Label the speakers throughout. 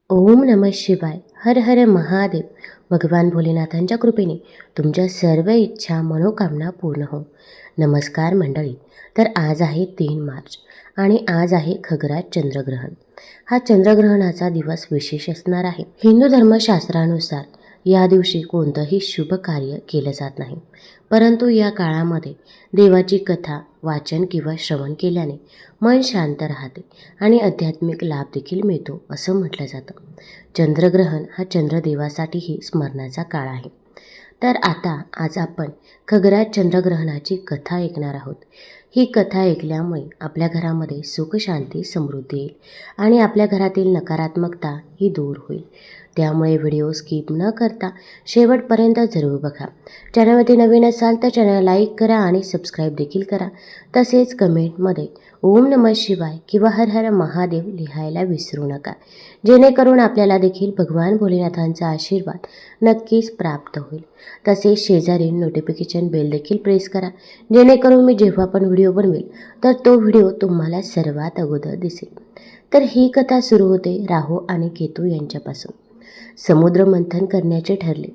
Speaker 1: ओम नमः शिवाय. हर हर महादेव. भगवान भोलेनाथांच्या कृपेने तुमच्या सर्व इच्छा मनोकामना पूर्ण हो. नमस्कार मंडळी. तर आज आहे 3 मार्च आणि आज आहे खग्रास चंद्रग्रहण. हा चंद्रग्रहणाचा दिवस विशेष असणार आहे. हिंदू धर्मशास्त्रानुसार या दिवशी कोणतंही शुभ कार्य केलं जात नाही, परंतु या काळामध्ये देवाची कथा वाचन किंवा श्रवण केल्याने मन शांत राहते आणि आध्यात्मिक लाभ देखील मिळतो असं म्हटलं जातं. चंद्रग्रहण हा चंद्रदेवासाठीही स्मरणाचा काळ आहे. तर आज आपण खग्रास चंद्रग्रहणाची कथा ऐकणार आहोत. ही कथा ऐकल्यामुळे आपल्या घरामध्ये सुख शांती समृद्धी येईल आणि आपल्या घरातील नकारात्मकता ही दूर होईल. त्यामुळे व्हिडिओ स्किप न करता शेवटपर्यंत जरूर बघा. चॅनलमध्ये नवीन असाल तर चॅनल लाईक करा आणि सबस्क्राईब देखील करा. तसेच कमेंटमध्ये ओम नमः शिवाय किंवा हर हर महादेव लिहायला विसरू नका, जेणेकरून आपल्याला देखील भगवान भोलेनाथांचा आशीर्वाद नक्कीच प्राप्त होईल. तसेच शेजारी नोटिफिकेशन बेल देखील प्रेस करा, जेणेकरून मी जेव्हा पण व्हिडिओ बनवेल तर तो व्हिडिओ तुम्हाला सर्वात अगोदर दिसेल. तर ही कथा सुरू होते राहू आणि केतू यांच्यापासून. समुद्र मंथन करण्याचे ठरले.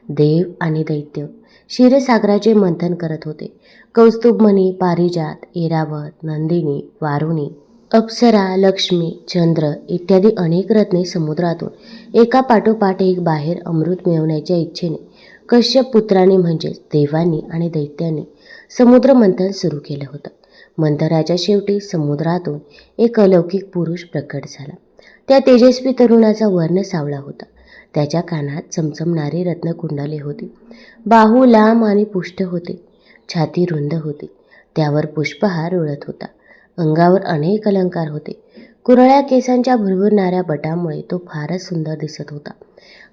Speaker 1: देव आणि दैत्य क्षीरसागराचे मंथन करत होते. कौस्तुभमणी, पारिजात, ऐरावत, नंदिनी, वारुणी, अप्सरा, लक्ष्मी, चंद्र इत्यादी अनेक रत्ने समुद्रातून एका पाठोपाठ एक बाहेर अमृत मिळवण्याच्या इच्छेने कश्यप पुत्रांनी म्हणजेच देवांनी आणि दैत्यांनी समुद्र मंथन सुरू केलं होतं. मंथनाच्या शेवटी समुद्रातून एक अलौकिक पुरुष प्रकट झाला. त्या तेजस्वी तरुणाचा वर्ण सावळा होता. त्याच्या कानात चमचमणारी रत्नकुंडले होती. बाहू लांब आणि पुष्ट होते. छाती रुंद होती. त्यावर पुष्पहार उडत होता. अंगावर अनेक अलंकार होते. कुरळ्या केसांच्या भुरभुरणाऱ्या बटामुळे तो फारच सुंदर दिसत होता.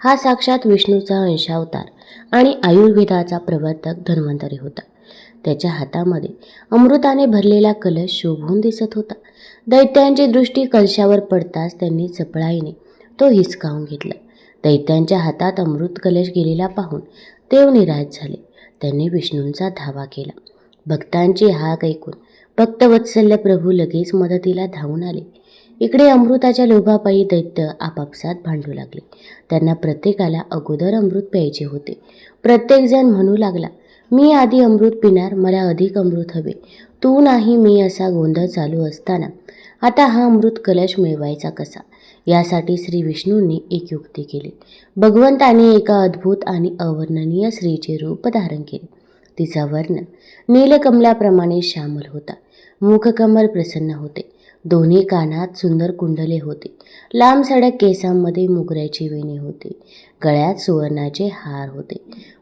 Speaker 1: हा साक्षात विष्णूचा अंशावतार आणि आयुर्वेदाचा प्रवर्तक धन्वंतरी होता. त्याच्या हातामध्ये अमृताने भरलेला कलश शोभून दिसत होता. दैत्यांची दृष्टी कलशावर पडताच त्यांनी चपळाईने तो हिसकावून घेतला. दैत्यांच्या हातात अमृत कलश गेलेला पाहून देव निराश झाले. त्यांनी विष्णूंचा धावा केला. भक्तांची हाक ऐकून भक्तवत्सल्य प्रभू लगेच मदतीला धावून आले. इकडे अमृताच्या लोभापायी दैत्य आपापसात भांडू लागले. त्यांना प्रत्येकाला अगोदर अमृत प्यायचे होते. प्रत्येकजण म्हणू लागला, मी आधी अमृत पिणार, मला अधिक अमृत हवे, तू नाही मी, असा गोंधळ चालू असताना आता हा अमृत कलश मिळवायचा कसा, यासाठी श्री विष्णूंनी एक युक्ती केली. भगवंताने एका अद्भुत आणि अवर्णनीय स्त्रीचे रूप धारण केले. तिचा वर्ण नीलकमलाप्रमाणे श्यामल होता. मुखकमल प्रसन्न होते. दोन्ही कानात सुंदर कुंडले होते. लांब सडक केसांमध्ये मोगऱ्याची वेणी होती. गळ्यात सुवर्णाचे हार होते.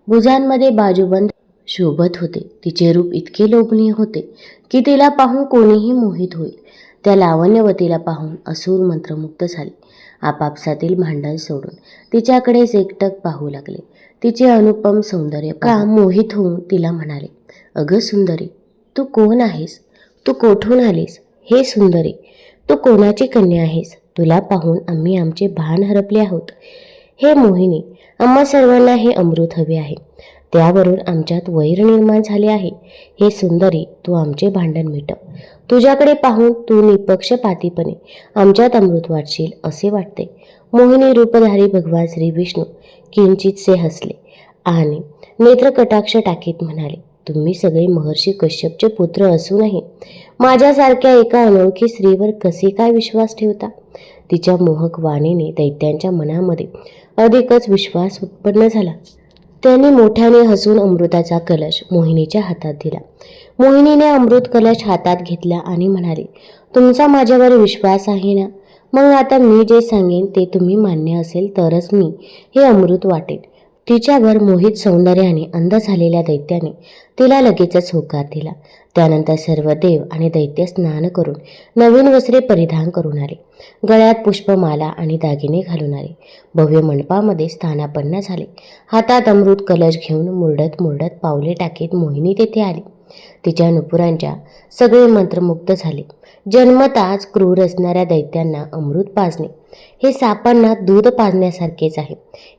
Speaker 1: भुजांमध्ये बाजूबंद शोभत होते. तिचे रूप इतके लोभनीय होते की तिला पाहून कोणीही मोहित होईल. त्या लावण्यवतीला पाहून असुर मंत्रमुग्ध झाले. आपापसातील भांडण सोडून तिच्याकडेच एकटक पाहू लागले. तिचे अनुपम सौंदर्य का मोहित होऊन तिला म्हणाले, अगं सुंदरी, तू कोण आहेस? तू कोठून आलीस? हे सुंदरी, तू कोणाची कन्या आहेस? तुला पाहून आम्ही आमचे भान हरपले आहोत. हे मोहिनी, आम्हा सर्वांना हे अमृत हवे आहे. त्यावरून आमच्यात वैर निर्माण झाले आहे. हे सुंदरी, तू आमचे भांडण मिटव. तुझ्याकडे पाहून तू निपक्षपातीपणे आमच्यात अमृत वाटशील असे वाटते. मोहिनी रूपधारी भगवान श्री विष्णू किंचितसे हसले आणि नेत्रकटाक्ष टाकीत म्हणाले, तुम्ही सगळे महर्षी कश्यपचे पुत्र असूनही माझ्यासारख्या एका अनोळखी स्त्रीवर कसे काय विश्वास ठेवता? तिच्या मोहक वाणीने दैत्यांच्या मनामध्ये अधिकच विश्वास उत्पन्न झाला. त्यांनी मोठ्याने हसून अमृताचा कलश मोहिनीच्या हातात दिला. मोहिनीने अमृत कलश हातात घेतला आणि म्हणाले, तुमचा माझ्यावर विश्वास आहे ना? मग आता मी जे सांगेन ते तुम्ही मान्य असेल तरच मी हे अमृत वाटेन. तिच्यावर मोहित सौंदर्याने अंध झालेल्या दैत्याने तिला लगेचच होकार दिला. त्यानंतर सर्व देव आणि दैत्य स्नान करून नवीन वस्त्रे परिधान करून आले. गळ्यात पुष्पमाला आणि दागिने घालून आले. भव्य मंडपामध्ये स्थानापन्न झाले. हातात अमृत कलश घेऊन मुरडत मुरडत पावले टाकीत मोहिनी तेथे आली. तिच्या नुपुरांच्या सगळे मंत्रमुग्ध झाले. जन्मताच क्रूर असणाऱ्या दैत्यांना अमृत पाजणे हे सापांना दूध पाजण्यासारखेच आहे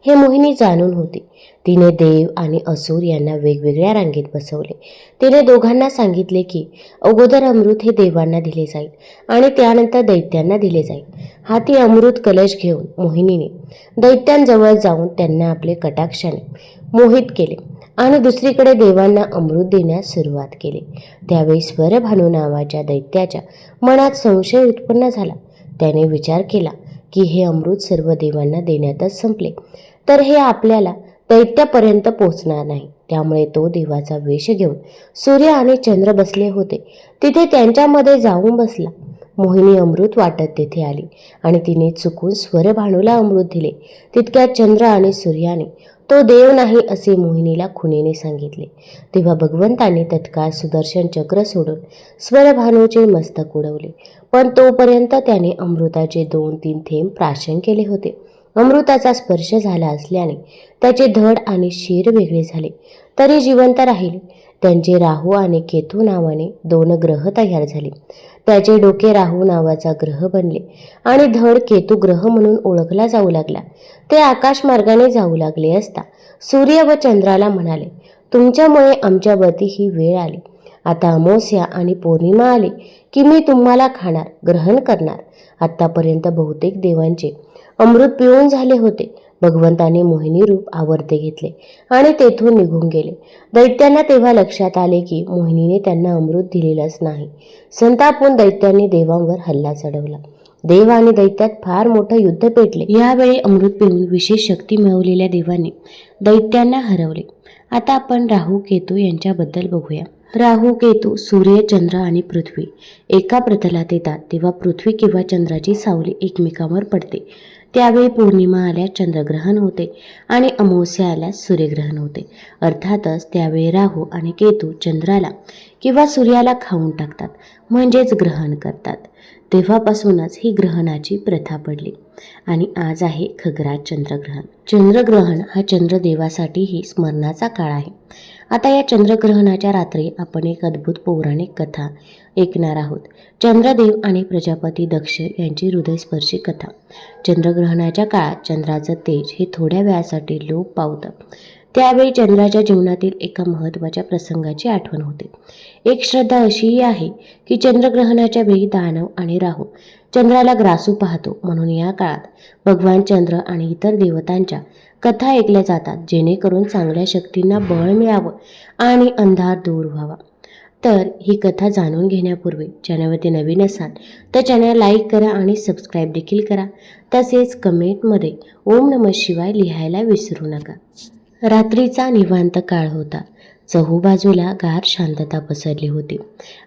Speaker 1: हे मोहिनी जाणून होती. तिने देव आणि असुर यांना वेगवेगळ्या रांगेत बसवले. तिने दोघांना सांगितले की अगोदर अमृत हे देवांना दिले जाईल आणि त्यानंतर दैत्यांना दिले जाईल. हाती अमृत कलश घेऊन मोहिनीने दैत्यांजवळ जाऊन त्यांना आपले कटाक्षाने मोहित केले आणि दुसरीकडे देवांना अमृत देण्यास सुरुवात केली. त्यावेळी स्वरभानू नावाच्या दैत्याच्या मनात संशय उत्पन्न झाला. त्याने विचार केला की हे अमृत सर्व देवांना देण्यातच संपले तर हे आपल्याला दैत्यापर्यंत पोचणार नाही. त्यामुळे तो देवाचा वेश घेऊन सूर्य आणि चंद्र बसले होते तिथे त्यांच्यामध्ये जाऊन बसला. मोहिनी अमृत वाटत तेथे आली आणि तिने चुकून स्वरभानूला अमृत दिले. तितक्यात चंद्र आणि सूर्याने तो देव नाही असे मोहिनीला खुणेने सांगितले. तेव्हा भगवंतांनी तत्काळ सुदर्शन चक्र सोडून स्वरभानूचे मस्तक उडवले. पण तोपर्यंत त्याने अमृताचे 2-3 थेंब प्राशन केले होते. अमृताचा स्पर्श झाला असल्याने त्याचे धड आणि शिर वेगळे झाले तरी जिवंत राहिले. त्यांचे राहू आणि केतू नावाने 2 ग्रह तयार झाले. त्याचे डोके राहू नावाचा ग्रह बनले आणि धड केतू ग्रह म्हणून ओळखला जाऊ लागला. ते आकाशमार्गाने जाऊ लागले असता सूर्य व चंद्राला म्हणाले, तुमच्यामुळे आमच्यावरती ही वेळ आली. आता अमावस्या आणि पौर्णिमा आली की मी तुम्हाला खाणार, ग्रहण करणार. आतापर्यंत बहुतेक देवांचे अमृत पिऊन झाले होते. भगवंताने मोहिनी रूप आवर्ते घेतले आणि तेथून निघून गेले. दैत्यांना तेव्हा लक्षात आले की मोहिनीने त्यांना अमृत दिलेलंच नाही. संतापून दैत्यांनी देवांवर हल्ला चढवला. देव आणि दैत्यात फार मोठं युद्ध पेटले. यावेळी अमृत पिऊन विशेष शक्ती मिळवलेल्या देवांनी दैत्यांना हरवले. आता आपण राहू केतू यांच्याबद्दल बघूया. राहू केतू सूर्य, चंद्र आणि पृथ्वी एका प्रतलात येतात तेव्हा पृथ्वी किंवा चंद्राची सावली एकमेकांवर पडते. त्यावेळी पौर्णिमा आल्यास चंद्रग्रहण होते आणि अमावस्या आल्यास सूर्यग्रहण होते. अर्थातच त्यावेळी राहू आणि केतू चंद्राला किंवा सूर्याला खाऊन टाकतात म्हणजेच ग्रहण करतात. तेव्हापासूनच ही ग्रहणाची प्रथा पडली आणि आज आहे खग्रास चंद्रग्रहण. चंद्रग्रहण हा चंद्रदेवासाठीही स्मरणाचा काळ आहे. आता या चंद्रग्रहणाच्या रात्री आपण एक अद्भुत पौराणिक कथा ऐकणार आहोत. चंद्रदेव आणि प्रजापती दक्ष यांची हृदयस्पर्शी कथा. चंद्रग्रहणाच्या काळात चंद्राचं तेज हे थोड्या वेळासाठी लोप पावतं. त्यावेळी चंद्राच्या जीवनातील एका महत्त्वाच्या प्रसंगाची आठवण होते. एक श्रद्धा अशीही आहे की चंद्रग्रहणाच्या वेळी दानव आणि राहू चंद्राला ग्रासू पाहतो म्हणून या काळात भगवान चंद्र आणि इतर देवतांच्या कथा ऐकल्या जातात जेणेकरून चांगल्या शक्तींना बळ मिळावं आणि अंधार दूर व्हावा. तर ही कथा जाणून घेण्यापूर्वी चॅनलवरती नवीन असाल तर चॅनल लाईक करा आणि सबस्क्राईब देखील करा. तसेच कमेंटमध्ये ओम नमः शिवाय लिहायला विसरू नका. रात्रीचा निवांत काळ होता. चहूबाजूला गार शांतता पसरली होती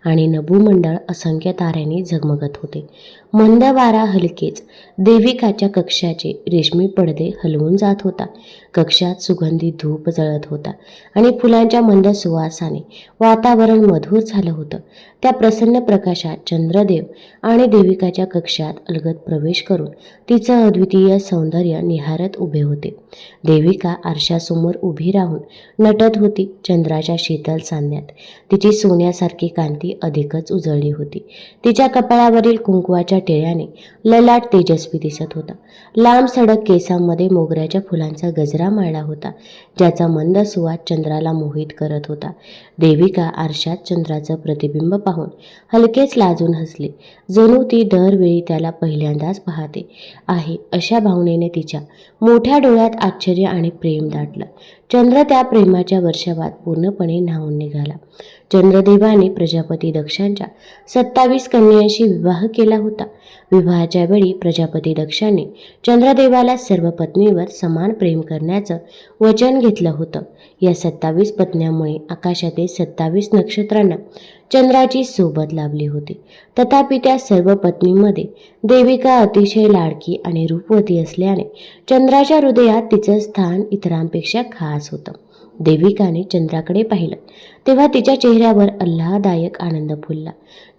Speaker 1: आणि नभोमंडळ असंख्य ताऱ्यांनी झगमगत होते. मंद वारा हलकेच देविकाच्या कक्षाचे रेशमी पडदे हलवून जात होता. कक्षात सुगंधी धूप जळत होता आणि फुलांच्या मंद सुवासाने वातावरण मधुर झालं होतं. त्या प्रसन्न प्रकाशात चंद्रदेव आणि देविकाच्या कक्षात अलगद प्रवेश करून तिचं अद्वितीय सौंदर्य निहारत उभे होते. देविका आरशासमोर उभी राहून नटत होती. चंद्राच्या शीतल सान्यात तिची सोन्यासारखी कांती अधिकच उजळली होती. तिच्या कपाळावरील कुंकवाच्या टिळ्याने ललाट तेजस्वी दिसत होता. लांब सडक केसांमध्ये मोगऱ्याच्या फुलांचा गजरा माळला होता ज्याचा मंद सुवास चंद्राला मोहित करत होता. देविका आरशात चंद्राचं प्रतिबिंब पाहून हलकेच लाजून हसली. जणू ती दरवेळी त्याला पहिल्यांदाच पाहते आहे अशा भावनेने तिच्या मोठ्या डोळ्यात आश्चर्य आणि प्रेम दाटलं. चंद्र त्या प्रेमाच्या वर्षावात पूर्णपणे न्हाऊन निघाला. चंद्रदेवाने प्रजापती दक्षांच्या 27 कन्यांशी विवाह केला होता. विवाहाच्या वेळी प्रजापती दक्षाने चंद्रदेवाला सर्व पत्नीवर समान प्रेम करण्याचं वचन घेतलं होतं. या 27 पत्न्यांमुळे आकाशातील 27 नक्षत्रांना चंद्राची सोबत लाभली होती. तथापि त्या सर्व पत्नींमध्ये देविका अतिशय लाडकी आणि रूपवती असल्याने चंद्राच्या हृदयात तिचं स्थान इतरांपेक्षा खास होतं. देविकाने चंद्राकडे पाहिलं तेव्हा तिच्या चेहऱ्यावर आल्हाददायक आनंद फुलला.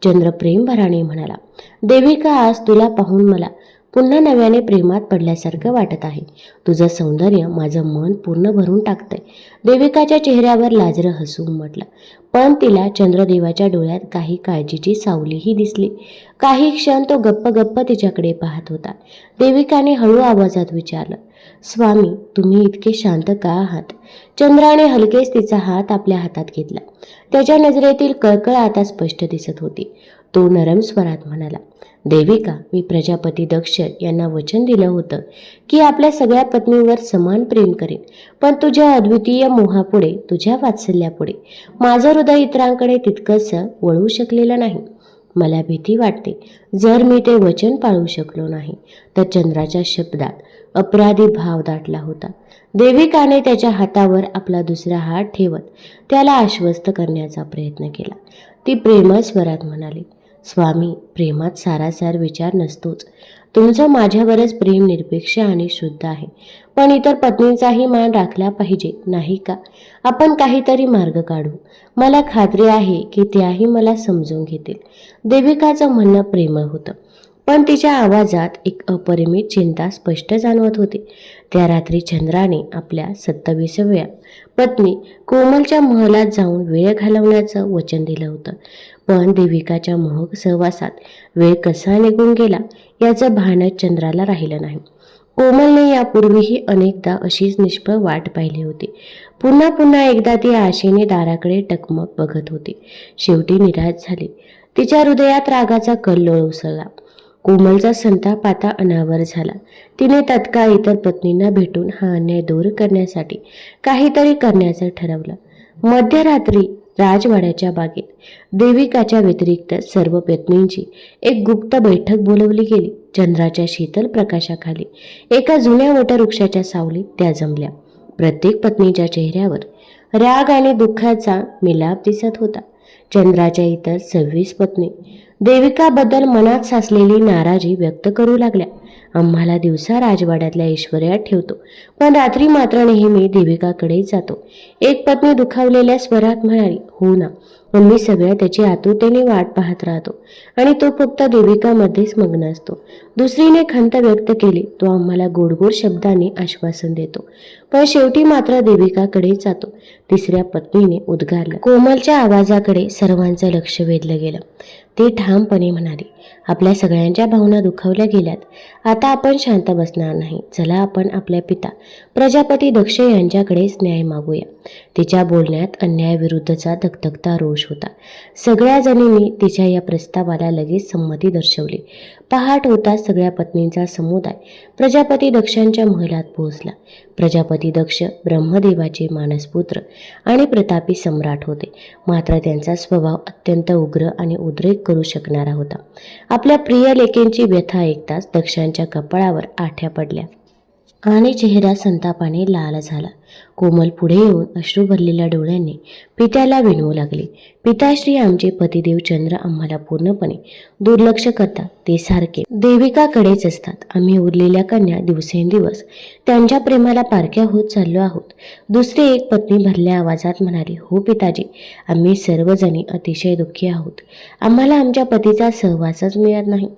Speaker 1: चंद्र प्रेमभराने म्हणाला, देविका, आज तुला पाहून मला पुन्हा नव्याने प्रेमात पडल्यासारखं वाटत आहे. तुझं सौंदर्य माझं मन पूर्ण भरून टाकतंय. देविकाच्या चेहऱ्यावर लाजरं हसू उमटलं. पण तिला चंद्रदेवाच्या डोळ्यात काही काळजीची सावलीही दिसली. काही क्षण तो गप्प गप्प तिच्याकडे पाहत होता. देविकाने हळू आवाजात विचारलं, स्वामी, तुम्ही इतके शांत का आहात? चंद्राने हलकेच तिचा हात आपल्या हातात घेतला. त्याच्या नजरेतील कळकळ आता स्पष्ट दिसत होती. तो नरम स्वरात म्हणाला, देविका, मी प्रजापती दक्ष यांना वचन दिलं होतं की आपल्या सगळ्या पत्नीवर समान प्रेम करेन. पण तुझ्या अद्वितीय मोहापुढे, तुझ्या वात्सल्यापुढे माझं हृदय इतरांकडे तितकंसं वळू शकलेलं नाही. मला भीती वाटते, जर मी ते वचन पाळू शकलो नाही तर चंद्राच्या शब्दात अपराधी भाव दाटला होता. देविकाने त्याच्या हातावर आपला दुसरा हात ठेवत त्याला आश्वस्त करण्याचा प्रयत्न केला. ती प्रेमळ स्वरात म्हणाली, स्वामी, प्रेमात सारासार विचार नसतोच. तुमचं माझ्यावरच प्रेम निरपेक्ष आणि शुद्ध आहे. पण इतर पत्नींचाही मान राखला पाहिजे, नाही का? आपण काहीतरी मार्ग काढू. मला खात्री आहे की त्याही मला समजून घेतील. देविकाचं म्हणणं प्रेमळ होतं, पण तिच्या आवाजात एक अपरिमित चिंता स्पष्ट जाणवत होती. त्या रात्री चंद्राने आपल्या 27व्या पत्नी कोमलच्या महलात जाऊन वेळ घालवण्याचं वचन दिलं होतं. पण देविकाच्या मोहक सहवासात वेळ कसा निघून गेला याचं भानच चंद्राला राहिलं नाही. कोमलने यापूर्वीही अनेकदा अशीच निष्फळ वाट पाहिली होती. पुन्हा पुन्हा एकदा ती आशेने दाराकडे टकमक बघत होती. शेवटी निराश झाली. तिच्या हृदयात रागाचा कल्लोळ उसळला. कोमलचा संताप आता अनावर झाला. तिने तत्काळ इतर पत्नींना भेटून हा अन्याय दूर करण्यासाठी काहीतरी करण्याचं ठरवलं. मध्यरात्री राजवाड्याच्या बागेत देविकाच्या व्यतिरिक्त सर्व पत्नींची एक गुप्त बैठक बोलवली गेली. चंद्राच्या शीतल प्रकाशाखाली एका जुन्या वटवृक्षाच्या सावलीत त्या जमल्या. प्रत्येक पत्नीच्या चेहऱ्यावर राग आणि दुःखाचा मिलाप दिसत होता. चंद्राच्या इतर 26 पत्नी देविकाबद्दल मनात साचलेली नाराजी व्यक्त करू लागल्या. आम्हाला दिवसा राजवाड्यातल्या ऐश्वर्यात ठेवतो, पण रात्री मात्र नेहमी देविकाकडेच जातो. एक पत्नी दुखावलेल्या स्वरात म्हणाली, हो ना, आम्ही सगळ्या त्याची आतुरतेने वाट पाहत राहतो आणि तो फक्त देविकामध्येच मग्न असतो. दुसरीने खंत व्यक्त केली, तो आम्हाला गोडगोड शब्दांनी आश्वासन देतो, पण शेवटी मात्र देविकाकडेच जातो. तिसऱ्या पत्नीने उद्गारलं. कोमलच्या आवाजाकडे सर्वांचं लक्ष वेधलं गेलं. ती ठामपणे म्हणाली, आपल्या सगळ्यांच्या भावना दुखावल्या गेल्यात. आता आपण शांत बसणार नाही. चला, आपण आपल्या पिता प्रजापती दक्ष यांच्याकडेच न्याय मागूया. तिच्या बोलण्यात अन्यायाविरुद्धचा धगधगता रोष होता. सगळ्या जणींनी तिच्या या प्रस्तावाला लगेच संमती दर्शवली. पहाट होताच सगळ्या पत्नींचा समुदाय प्रजापती दक्षांच्या महलात पोहोचला. प्रजापती दक्ष ब्रह्मदेवाचे मानसपुत्र आणि प्रतापी सम्राट होते. मात्र त्यांचा स्वभाव अत्यंत उग्र आणि उद्रेक करू शकणारा होता. आपल्या प्रिय लेकींची व्यथा ऐकताच दक्षांच्या कपाळावर आठ्या पडल्या आणि चेहरा संतापाने लाल झाला. कोमल पुढे येऊन अश्रू भरलेल्या डोळ्यांनी पित्याला विनवू लागली. पिताश्री, आमचे पतिदेव चंद्र आम्हाला पूर्णपणे दुर्लक्ष करतात. ते सारखे देविकाकडेच असतात. आम्ही उरलेल्या कन्या दिवसेंदिवस त्यांच्या प्रेमाला पारख्या होत चाललो आहोत. दुसरी एक पत्नी भरल्या आवाजात म्हणाली, हो पिताजी, आम्ही सर्वजणी अतिशय दुःखी आहोत. आम्हाला आमच्या पतीचा सहवासच मिळत नाही.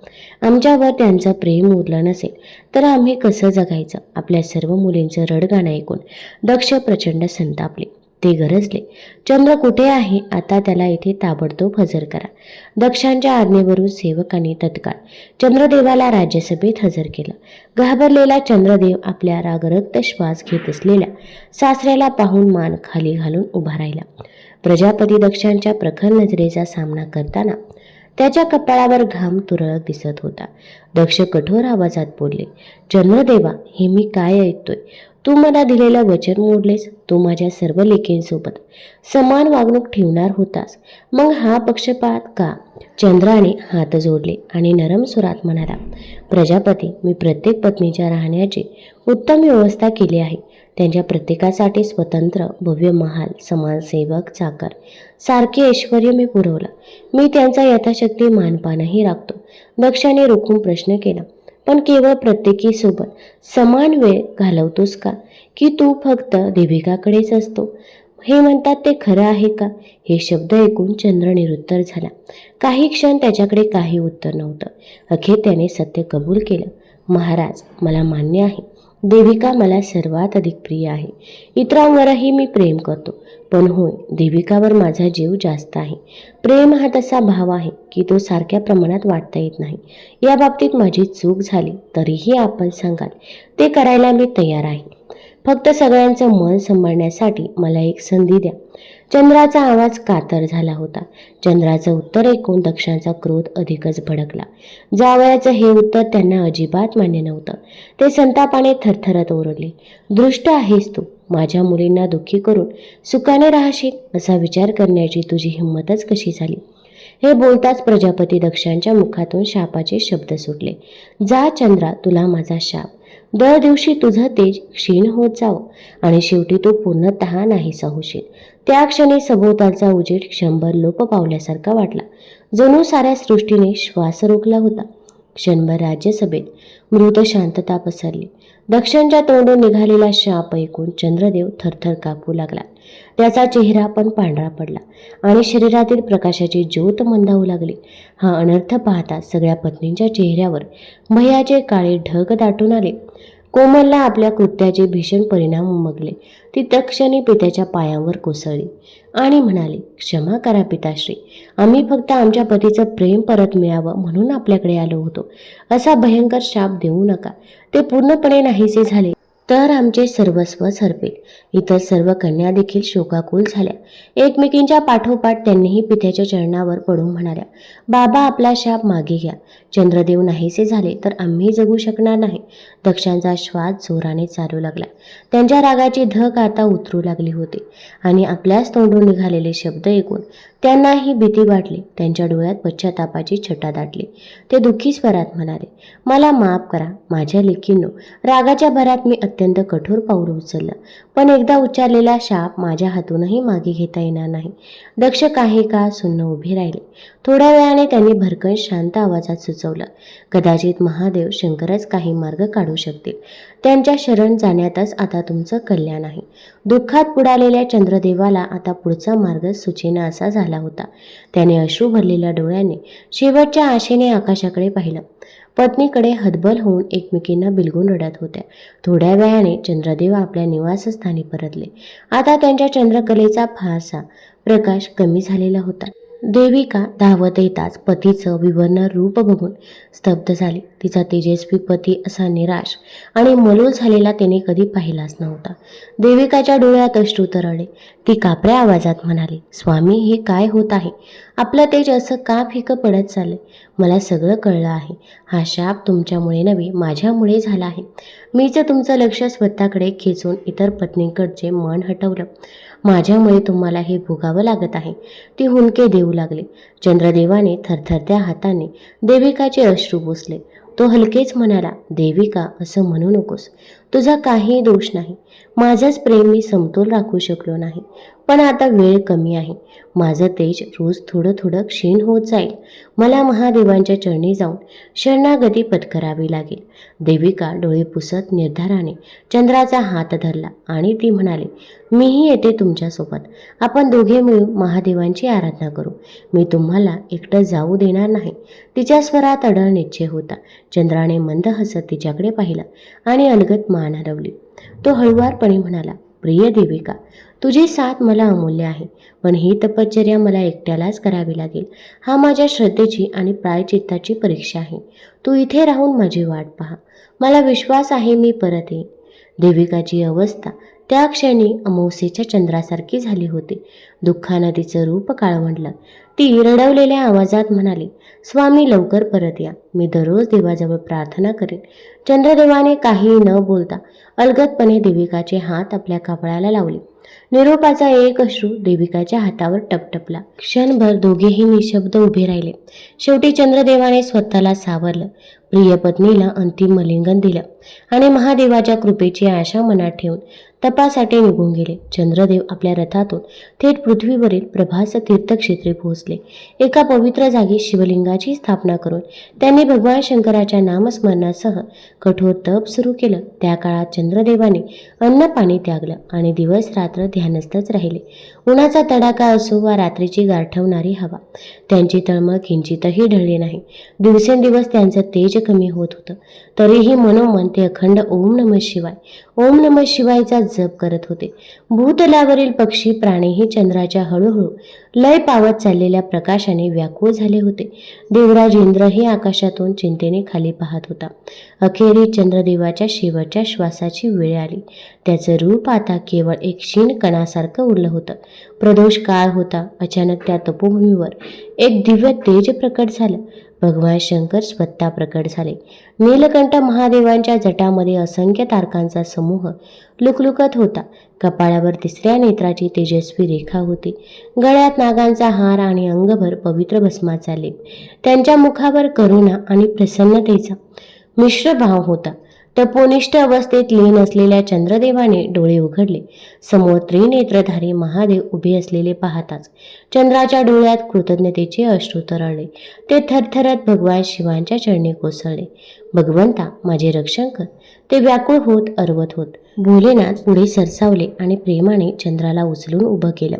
Speaker 1: आमच्यावर त्यांचं प्रेम उरलं नसेल तर आम्ही कसं जगायचं? आपल्या सर्व मुलींचं रडगाणं ऐकून दक्ष प्रचंड संतापले. ते गरजले, चंद्र कुठे आहे? आता त्याला इथे ताबडतोब हजर करा. दक्षांच्या आज्ञेवरून सेवकांनी तत्काळ चंद्रदेवाला राज्यसभेत हजर केलं. घाबरलेला चंद्रदेव आपल्या रागरक्त श्वास घेत असलेल्या सासऱ्याला पाहून मान खाली घालून उभा राहिला. प्रजापती दक्षांच्या प्रखर नजरेचा सामना करताना त्याच्या कपाळावर घाम तुरळक दिसत होता. दक्ष कठोर आवाजात बोलले, चंद्रदेवा, हे मी काय ऐकतोय? तू मला दिलेलं वचन मोडलेस. तू माझ्या सर्व लेकींसोबत समान वागणूक ठेवणार होतास. मग हा पक्षपात का? चंद्राने हात जोडले आणि नरम सुरात म्हणाला, प्रजापती, मी प्रत्येक पत्नीच्या राहण्याची उत्तम व्यवस्था केली आहे. त्यांच्या प्रत्येकासाठी स्वतंत्र भव्य महाल, समान सेवक, चाकर सारखे ऐश्वर्य मी पुरवलं. मी त्यांचा यथाशक्ती मानपानही राखतो. दक्षाने रोखून प्रश्न केला, पण केवळ प्रत्येकीसोबत समान वेळ घालवतोस का? की तू फक्त देविकाकडेच असतो? हे म्हणतात ते खरं आहे का? हे शब्द ऐकून चंद्र निरुत्तर झाला. काही क्षण त्याच्याकडे काही उत्तर नव्हतं. अखेर त्याने सत्य कबूल केलं. महाराज, मला मान्य आहे, देविका मला सर्वात अधिक प्रिय आहे. इतरांवरही मी प्रेम करतो, पण होय, देविकावर माझा जीव जास्त आहे. प्रेम हा तसा भाव आहे की तो सारख्या प्रमाणात वाटता येत नाही. या बाबतीत माझी चूक झाली तरीही आपण सांगाल ते करायला मी तयार आहे. फक्त सगळ्यांचं मन सांभाळण्यासाठी मला एक संधी द्या. चंद्राचा आवाज कातर झाला होता. चंद्राचं उत्तर ऐकून दक्षांचा क्रोध अधिकच भडकला. जावयाचं हे उत्तर त्यांना अजिबात मान्य नव्हतं. ते संतापाने थरथरत ओरडले, दुष्ट आहेस तू. माझ्या मुलींना दुःखी करून सुखाने राहशील असा विचार करण्याची तुझी हिंमतच कशी झाली. हे बोलताच प्रजापती दक्षांच्या मुखातून शापाचे शब्द सुटले. जा चंद्रा, तुला माझा शाप. दर दिवशी तुझं तेज क्षीण होत जावं आणि शेवटी तू पूर्णतः नाहीसा होशील. त्या क्षणी सभोवतालचा उजेड क्षणभर लोप पावल्यासारखा वाटला. जणू साऱ्या सृष्टीने श्वास रोखला होता. क्षणभर राज्यसभेत मृत शांतता पसरली. दक्षांच्या तोंडून निघालेला शाप ऐकून चंद्रदेव थरथर कापू लागला. त्याचा चेहरा पण पांढरा पडला आणि शरीरातील प्रकाशाची ज्योत मंदावू लागली. हा अनर्थ पाहता सगळ्या पत्नींच्या चेहऱ्यावर भयाचे काळे ढग दाटून आले. कोमलला आपल्या कृत्याचे भीषण परिणाम उमगले. ती तत्क्षणी पित्याच्या पायांवर कोसळली आणि म्हणाली, क्षमा करा पिताश्री, आम्ही फक्त आमच्या पतीचं प्रेम परत मिळावं म्हणून आपल्याकडे आलो होतो. असा भयंकर शाप देऊ नका. ते पूर्णपणे नाहीसे झाले तर आमचे सर्वस्व हरपेल. इतर सर्व कन्या देखील शोकाकुल झाल्या. एकमेकींच्या पाठोपाठ त्यांनीही पित्याच्या चरणावर पडून म्हणाल्या, बाबा, आपला शाप मागे घ्या. चंद्रदेव नाहीसे झाले तर आम्ही जगू शकणार नाही. दक्षांचा श्वास जोराने चालू लागला. त्यांच्या रागाची धग आता उतरू लागली होती आणि आपल्याच तोंडून निघालेले शब्द ऐकून त्यांनाही भीती वाटली. त्यांच्या डोळ्यात पश्चातापाची छटा दाटली. ते दुःखी स्वरात म्हणाले, मला माफ करा माझ्या लेकींनो. रागाच्या भरात मी अत्यंत कठोर पाऊल उचललं, पण एकदा उच्चारलेला शाप माझ्या हातूनही मागे घेता येणार नाही. दक्ष काही काळ सुन्न उभे राहिले. थोड्या वेळाने त्यांनी भरकन शांत आवाजात सुचवलं, कदाचित महादेव शंकरच काही मार्ग काढू शकतील. त्यांच्या शरण जाण्यातच आता तुमचं कल्याण आहे. दुःखात बुडालेल्या चंद्रदेवाला आता पुढचा मार्ग सुचेना असा झाला होता. त्याने अश्रू भरलेल्या डोळ्याने शेवटच्या आशेने आकाशाकडे पाहिलं. पत्नीकडे हतबल होऊन एकमेकींना बिलगून रडत होत्या. थोड्या वेळाने चंद्रदेव आपल्या निवासस्थानी परतले. आता त्यांच्या चंद्रकलेचा फारसा प्रकाश कमी झालेला होता. देविका धावत येताच पतीचं विवर्ण रूप बघून स्तब्ध झाली. तिचा तेजस्वी पती असा निराश आणि मलूल झालेला तिने कधी पाहिलाच नव्हता. देविकाच्या डोळ्यात अश्रू तरळले. ती कापऱ्या आवाजात म्हणाली, स्वामी, हे काय होत आहे? आपलं तेज असं का फिकं पडत चाललंय? मला सगळं कळलं आहे. हा शाप तुमच्यामुळे नव्हे, माझ्यामुळे झाला आहे. मीच तुमचं लक्ष स्वतःकडे खेचून इतर पत्नीकडचे मन हटवलं. माझ्यामुळे तुम्हाला हे भोगावं लागत आहे. ती हुंदके देऊ लागले. चंद्रदेवाने थरथरत्या हाताने देविकाचे अश्रू पुसले. तो हलकेच म्हणाला, देविका, असं म्हणू नकोस. तुझा काही दोष नाही. माझंच प्रेम मी समतोल राखू शकलो नाही. पण आता वेळ कमी आहे. माझं तेज रोज थोडं थोडं क्षीण होत जाईल. मला महादेवांच्या चरणी जाऊन शरणागती पत्करावी लागेल. देविका डोळे पुसत निर्धाराने चंद्राचा हात धरला आणि ती म्हणाली, मीही येते तुमच्यासोबत. आपण दोघे मिळून महादेवांची आराधना करू. मी तुम्हाला एकटं जाऊ देणार नाही. तिच्या स्वरात अडळ निश्चय होता. चंद्राने मंद हसत तिच्याकडे पाहिलं आणि अलगद मान हलवली. तो हळुवारपणे म्हणाला, प्रिय देविका, तुझी साथ मला अमूल्य आहे, पण ही तपश्चर्या मला एकट्यालाच करावी लागेल. हा माझ्या श्रद्धेची आणि प्रायचित्ताची परीक्षा आहे. तू इथे राहून माझी वाट पहा. मला विश्वास आहे मी परत येईन. देविकाची अवस्था त्या क्षणी अमावस्येच्या चंद्रासारखी झाली होती. दुःखानं तिचं रूप काळवंडलं. ती रडवलेल्या आवाजात म्हणाली, स्वामी, लवकर परत या. मी दररोज देवाजवळ प्रार्थना करेन. चंद्रदेवाने काही न बोलता अलगदपणे देविकाचे हात आपल्या कपाळाला लावले. निरोपाचा एक अश्रू देविकाच्या हातावर टपटपला. क्षणभर दोघेही निशब्द उभे राहिले. शेवटी चंद्रदेवाने स्वतःला सावरलं. प्रिय पत्नीला अंतिम आलिंगन दिलं आणि महादेवाच्या कृपेची आशा मनात ठेवून तपासाठी निघून गेले. चंद्रदेव आपल्या रथातून थेट पृथ्वीवरील प्रभास तीर्थक्षेत्री पोहोचले. एका पवित्र जागी शिवलिंगाची स्थापना करून त्यांनी भगवान शंकराच्या नामस्मरणासह कठोर तप सुरू केलं. त्या काळात चंद्रदेवाने अन्न पाणी त्यागलं आणि दिवस रात्र ध्यानस्थच राहिले. उन्हाचा तडाखा असो वा रात्रीची गारठवणारी हवा, त्यांची तळमळ किंचितही ढळली नाही. दिवसेंदिवस त्यांचं तेज कमी होत होतं, तरीही मनोमन ते अखंड ओम नमः शिवाय ओम नमः शिवायचा जप करत होते. भूतलावरील पक्षी प्राणीही चंद्राच्या हळूहळू लय पावत चाललेल्या प्रकाशाने व्याकुळ झाले होते. देवराज इंद्रही आकाशातून चिंतेने खाली पाहत होता. अखेरीस चंद्रदेवाच्या शेवटच्या श्वासाची वेळ आली. त्याचं रूप आता केवळ एक क्षीण कणासारखं उरलं होतं. प्रदोष काळ होता. अचानक त्या तपोभूमीवर एक दिव्य तेज प्रकट झालं. भगवान शंकर स्वतः प्रकट झाले. नीलकंठ महादेवांच्या जटामध्ये असंख्य तारकांचा समूह लुकलुकत होता. कपाळावर तिसऱ्या नेत्राची तेजस्वी रेखा होती. गळ्यात नागांचा हार आणि अंगभर पवित्र भस्मात चालले. त्यांच्या मुखावर करुणा आणि प्रसन्नतेचा मिश्र भाव होता. तपोनिष्ठ अवस्थेत लीन असलेल्या चंद्रदेवाने डोळे उघडले. समोर त्रिनेत्रधारी महादेव उभे असलेले पाहताच चंद्राच्या डोळ्यात कृतज्ञतेचे अश्रू तरळले. ते थरथरत भगवान शिवांच्या चरणी कोसळले. भगवंता, माझे रक्षण कर, ते व्याकुळ होत अर्वत होत. भोलेनाथ पुढे सरसावले आणि प्रेमाने चंद्राला उचलून उभं केलं.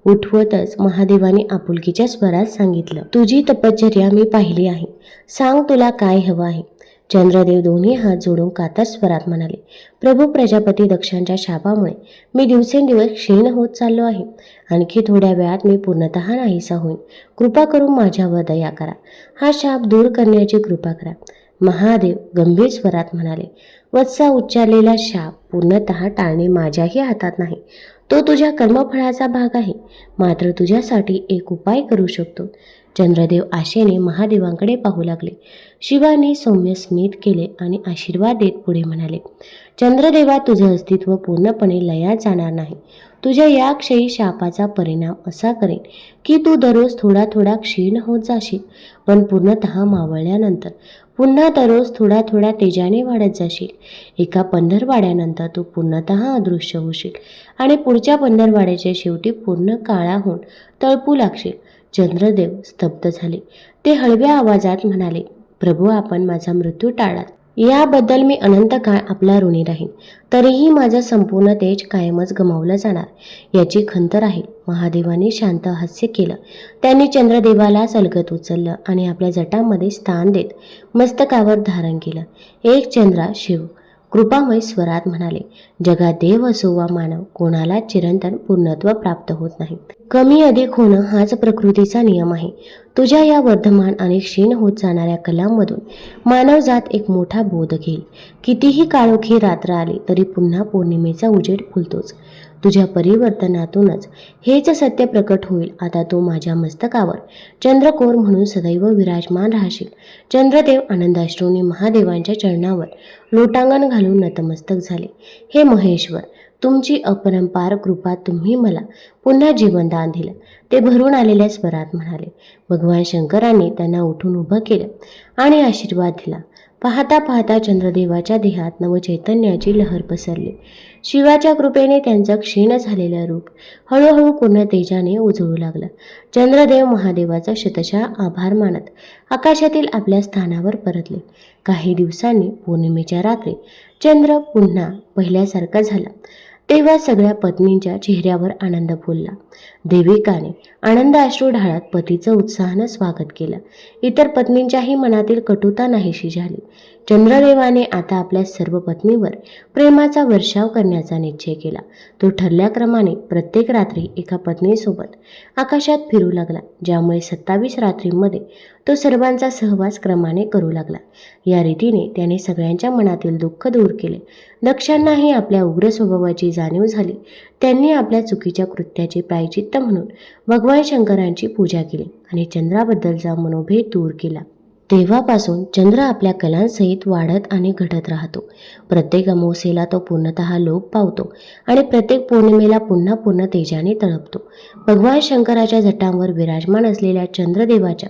Speaker 1: उठवतच महादेवाने आपुलकीच्या स्वरात सांगितलं, तुझी तपश्चर्या मी पाहिली आहे. सांग, तुला काय हवं आहे? चंद्रदेव दोन्ही हात जोडून कातर स्वरात म्हणाले, प्रभू, प्रजापती दक्षांच्या शापामुळे मी दिवसेंदिवस क्षीण होत चाललो आहे. आणखी थोड्या वेळात मी पूर्णतः नाहीसा होईन. कृपा करून माझ्यावर दया करा. हा शाप दूर करण्याची कृपा करा. महादेव गंभीर स्वरात म्हणाले, वत्सा, उच्चारलेला शाप पूर्णतः टाळणे माझ्याही हातात नाही. तो तुझ्या कर्मफळाचा भाग आहे. मात्र तुझ्यासाठी एक उपाय करू शकतो. चंद्रदेव आशेने महादेवांकडे पाहू लागले. शिवाने सौम्य स्मित केले आणि आशीर्वाद देत पुढे म्हणाले, चंद्रदेवा, तुझं अस्तित्व पूर्णपणे लयात जाणार नाही. तुझ्या या क्षयी शापाचा परिणाम असा करेन की तू दररोज थोडा थोडा क्षीण होत जाशील, पण पूर्णतः मावळल्यानंतर पुन्हा दररोज थोडा थोडा तेजाने वाढत जाशील. एका पंधरवाड्यानंतर तू पूर्णतः अदृश्य होशील आणि पुढच्या पंधरवाड्याच्या शेवटी पूर्ण काळा होऊन तळपू लागशील. चंद्रदेव स्तब्ध झाले. ते हळव्या आवाजात म्हणाले, प्रभू, आपण माझा मृत्यू टाळलात. याबद्दल मी अनंत काळ आपला ऋणी राहीन. तरीही माझं संपूर्ण तेज कायमच गमावलं जाणार याची खंत राहील. महादेवाने शांत हास्य केलं. त्यांनी चंद्रदेवाला सलगत उचललं आणि आपल्या जटामध्ये स्थान देत मस्तकावर धारण केलं. एक चंद्रा, शिव कृपामय स्वरात म्हणाले, जगात देव असो वा मानव, कोणाला चिरंतन पूर्णत्व प्राप्त होत नाही. कमी अधिक होणं हाच प्रकृतीचा नियम आहे. तुझ्या या वर्धमान आणि क्षीण होत जाणाऱ्या कलांमधून मानवजात एक मोठा बोध घेईल. कितीही काळोखी रात्र आली तरी पुन्हा पौर्णिमेचा उजेड फुलतोच. तुझ्या परिवर्तनातूनच हेच सत्य प्रकट होईल. आता तू माझ्या मस्तकावर चंद्रकोर म्हणून सदैव विराजमान राहशील. चंद्रदेव आनंदाश्रूंनी महादेवांच्या चरणावर लोटांगण घालून नतमस्तक झाले. हे महेश्वर, तुमची अपरंपार कृपा तुम्ही मला पुन्हा जीवनदान दिलं, ते भरून आलेल्या स्वरात म्हणाले. भगवान शंकरांनी त्यांना उठून उभं केलं आणि आशीर्वाद दिला. पाहता पाहता चंद्रदेवाच्या देहात नवचैतन्याची लहर पसरली. शिवाच्या कृपेने त्यांचं क्षीण झालेलं रूप हळूहळू पूर्ण तेजाने उजळू लागलं. चंद्रदेव महादेवाचा शतशः आभार मानत आकाशातील आपल्या स्थानावर परतले. काही दिवसांनी पौर्णिमेच्या रात्री चंद्र पुन्हा पहिल्यासारखा झाला. तेव्हा सगळ्या पत्नींच्या चेहऱ्यावर आनंद फुलला. देविकाने आनंद अश्रू ढाळत पतीचं उत्साहानं स्वागत केलं. इतर पत्नींच्याही मनातील कटुता नाहीशी झाली. चंद्रदेवाने आता आपल्या सर्व पत्नीवर प्रेमाचा वर्षाव करण्याचा निश्चय केला. तो ठरल्याक्रमाने प्रत्येक रात्री एका पत्नीसोबत आकाशात फिरू लागला, ज्यामुळे 27 रात्रींमध्ये तो सर्वांचा सहवास क्रमाने करू लागला. या रीतीने त्याने सगळ्यांच्या मनातील दुःख दूर केले. दक्षांनाही आपल्या उग्र स्वभावाची जाणीव झाली. त्यांनी आपल्या चुकीच्या कृत्याचे प्रायचित्त म्हणून भगवान शंकरांची पूजा केली आणि चंद्राबद्दलचा मनोभेद दूर केला. तेव्हापासून चंद्र आपल्या कलांसहित वाढत आणि घटत राहतो. प्रत्येक अमावस्येला तो पूर्णतः लोप पावतो आणि प्रत्येक पौर्णिमेला पुन्हा पूर्ण तेजाने तळपतो. भगवान शंकराच्या जटांवर विराजमान असलेल्या चंद्रदेवाच्या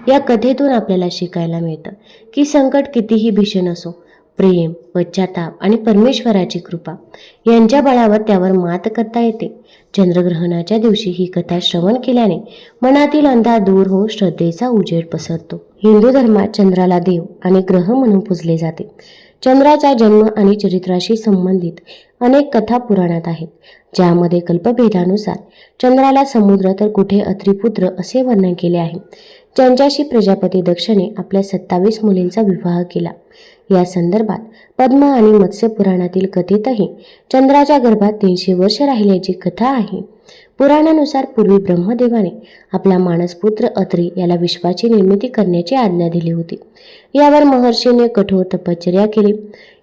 Speaker 1: या कथेतून आपल्याला शिकायला मिळतं की संकट कितीही भीषण असो, प्रेम, पश्चाताप आणि परमेश्वराची कृपा यांच्या बळावर त्यावर मात करता येते. चंद्रग्रहणाच्या दिवशी ही कथा श्रवण केल्याने मनातील अंधार दूर होऊन श्रद्धेचा उजेड पसरतो. हिंदू धर्मात चंद्राला देव आणि ग्रह म्हणून पूजले जाते. चंद्राचा जन्म आणि चरित्राशी संबंधित अनेक कथा पुराणात आहेत, ज्यामध्ये कल्पभेदानुसार चंद्राला समुद्र तर कुठे अत्रिपुत्र असे वर्णन केले आहे, ज्यांच्याशी प्रजापती दक्षने आपल्या 27 मुलींचा विवाह केला. या संदर्भात पद्म आणि मत्स्य पुराणातील कथेतही चंद्राच्या गर्भात 300 वर्ष राहिल्याची कथा आहे. पुराणानुसार पूर्वी ब्रह्मदेवाने आपला मानसपुत्र अत्री याला विश्वाची निर्मिती करण्याची आज्ञा दिली होती. यावर महर्षीने कठोर तपश्चर्या केली.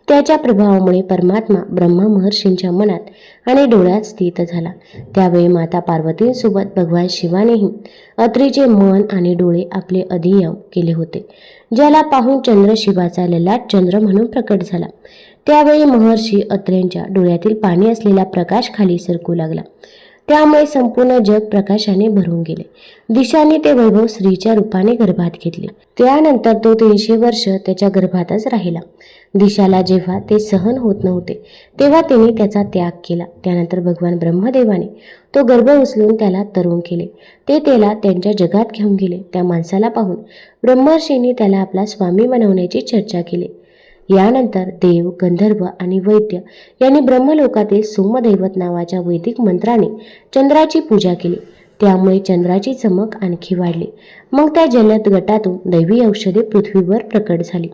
Speaker 1: त्याच्या प्रभावामुळे परमात्मा ब्रह्मा महर्षींच्या मनात आणि डोळ्यात स्थित झाला. त्यावेळी माता पार्वतींसोबत भगवान शिवानेही अत्रीचे मन आणि डोळे आपले अधियम केले होते, ज्याला पाहून चंद्र शिवाचा ललाट चंद्र म्हणून प्रकट झाला. त्यावेळी महर्षी अत्र्यांच्या डोळ्यातील पाणी असलेला प्रकाश खाली सरकू लागला. त्यामुळे संपूर्ण जग प्रकाशाने भरून गेले. दिशाने ते वैभव स्त्रीच्या रूपाने गर्भात घेतले. त्यानंतर तो 300 वर्ष त्याच्या गर्भातच राहिला. दिशाला जेव्हा ते सहन होत नव्हते तेव्हा तिने त्याचा त्याग केला. त्यानंतर भगवान ब्रह्मदेवाने तो गर्भ उचलून त्याला तरुण केले. ते त्याला त्यांच्या जगात घेऊन गेले. त्या माणसाला पाहून ब्रह्मर्षींनी त्याला आपला स्वामी बनवण्याची चर्चा केली. यानंतर देव, गंधर्व आणि वैद्य यांनी ब्रह्मलोकातील सोमदैवत नावाच्या वैदिक मंत्राने चंद्राची पूजा केली. त्यामुळे चंद्राची चमक आणखी वाढली. मग त्या जलद गटातून दैवी औषधे पृथ्वीवर प्रकट झाली.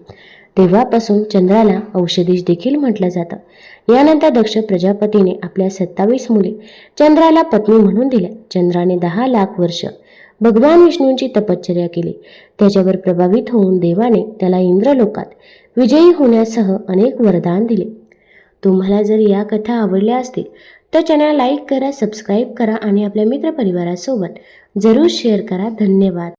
Speaker 1: तेव्हापासून चंद्राला औषधीश देखील म्हटलं जातं. यानंतर दक्ष प्रजापतीने आपल्या 27 मुली चंद्राला पत्नी म्हणून दिल्या. चंद्राने 10 लाख वर्ष भगवान विष्णूंची तपश्चर्या केली. त्याच्यावर प्रभावित होऊन देवाने त्याला इंद्रलोकात विजयी होण्यासह अनेक वरदान दिले. तुम्हाला जर या कथा आवडल्या असतील तर चॅनल लाईक करा, सबस्क्राईब करा आणि आपल्या मित्रपरिवारासोबत जरूर शेअर करा. धन्यवाद.